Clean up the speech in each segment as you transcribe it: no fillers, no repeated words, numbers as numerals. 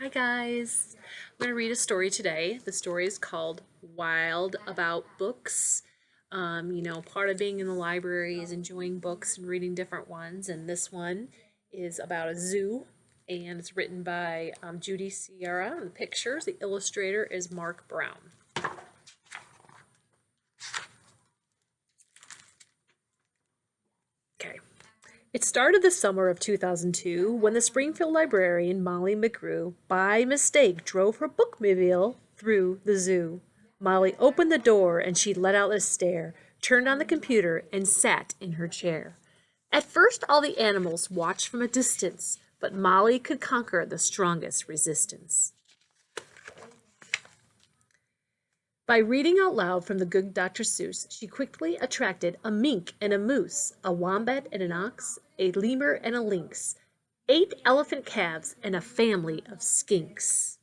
Hi guys. I'm going to read a story today. The story is called Wild About Books. Part of being in the library is enjoying books and reading different ones, and this one is about a zoo, and it's written by Judy Sierra. And the pictures, the illustrator is Mark Brown. Okay. It started the summer of 2002 when the Springfield librarian Molly McGrew, by mistake, drove her bookmobile through the zoo. Molly opened the door and she let out a stare, turned on the computer, and sat in her chair. At first, all the animals watched from a distance, but Molly could conquer the strongest resistance. By reading out loud from the good Dr. Seuss, she quickly attracted a mink and a moose, a wombat and an ox, a lemur and a lynx, 8 elephant calves, and a family of skinks.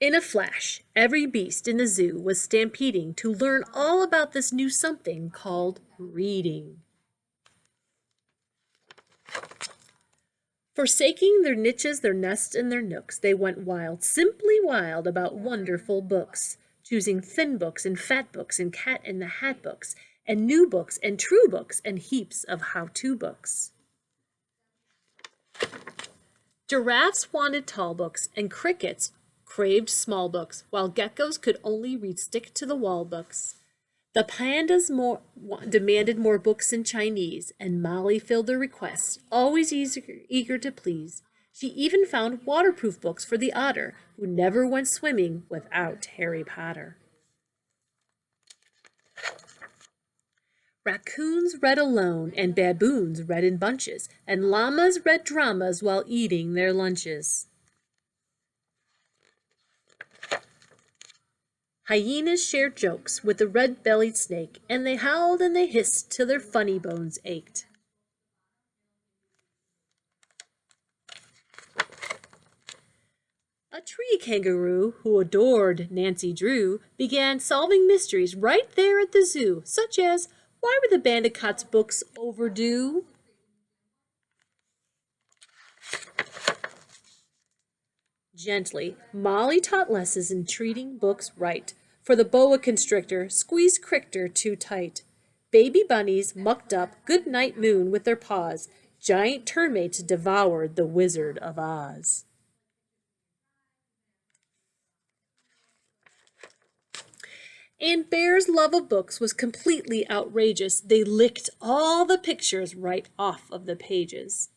In a flash, every beast in the zoo was stampeding to learn all about this new something called reading. Forsaking their niches, their nests, and their nooks, they went wild, simply wild, about wonderful books, choosing thin books and fat books and cat in the hat books, and new books and true books and heaps of how-to books. Giraffes wanted tall books, and crickets craved small books, while geckos could only read stick-to-the-wall books. The pandas demanded more books in Chinese, and Molly filled their requests, always eager to please. She even found waterproof books for the otter, who never went swimming without Harry Potter. Raccoons read alone, and baboons read in bunches, and llamas read dramas while eating their lunches. Hyenas shared jokes with the red-bellied snake, and they howled and they hissed till their funny bones ached. A tree kangaroo, who adored Nancy Drew, began solving mysteries right there at the zoo, such as, why were the Bandicot's books overdue? Gently, Molly taught lessons in treating books right, for the boa constrictor squeezed Crichter too tight. Baby bunnies mucked up Goodnight Moon with their paws. Giant termites devoured the Wizard of Oz. And Bear's love of books was completely outrageous. They licked all the pictures right off of the pages.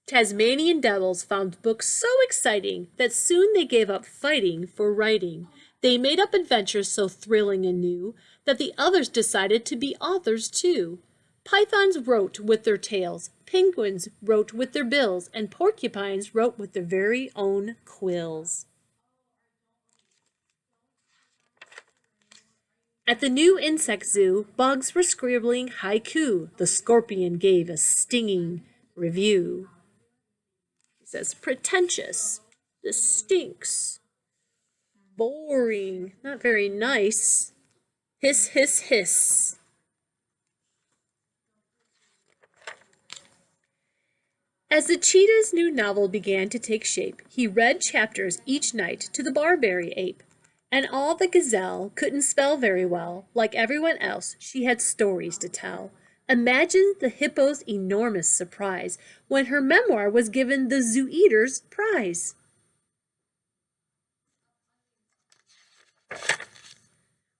Tasmanian devils found books so exciting that soon they gave up fighting for writing. They made up adventures so thrilling and new that the others decided to be authors too. Pythons wrote with their tails, penguins wrote with their bills, and porcupines wrote with their very own quills. At the new insect zoo, bugs were scribbling haiku. The scorpion gave a stinging review. He says, pretentious, this stinks, boring, not very nice, hiss, hiss, hiss. As the cheetah's new novel began to take shape, he read chapters each night to the barberry ape. And all the gazelle couldn't spell very well. Like everyone else, she had stories to tell. Imagine the hippo's enormous surprise when her memoir was given the Zoo Eater's prize.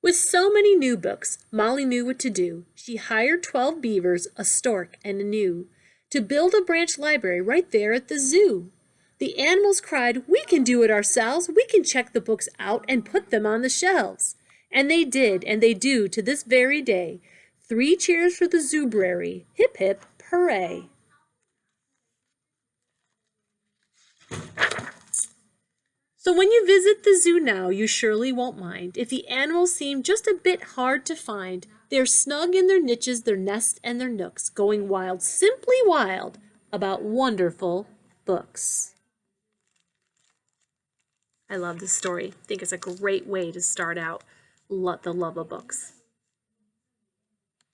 With so many new books, Molly knew what to do. She hired 12 beavers, a stork, and a gnu to build a branch library right there at the zoo. The animals cried, we can do it ourselves. We can check the books out and put them on the shelves. And they did, and they do to this very day. 3 cheers for the zoobrary. Hip, hip, hooray. So when you visit the zoo now, you surely won't mind if the animals seem just a bit hard to find. They're snug in their niches, their nests, and their nooks, going wild, simply wild, about wonderful books. I love this story. I think it's a great way to start out the love of books.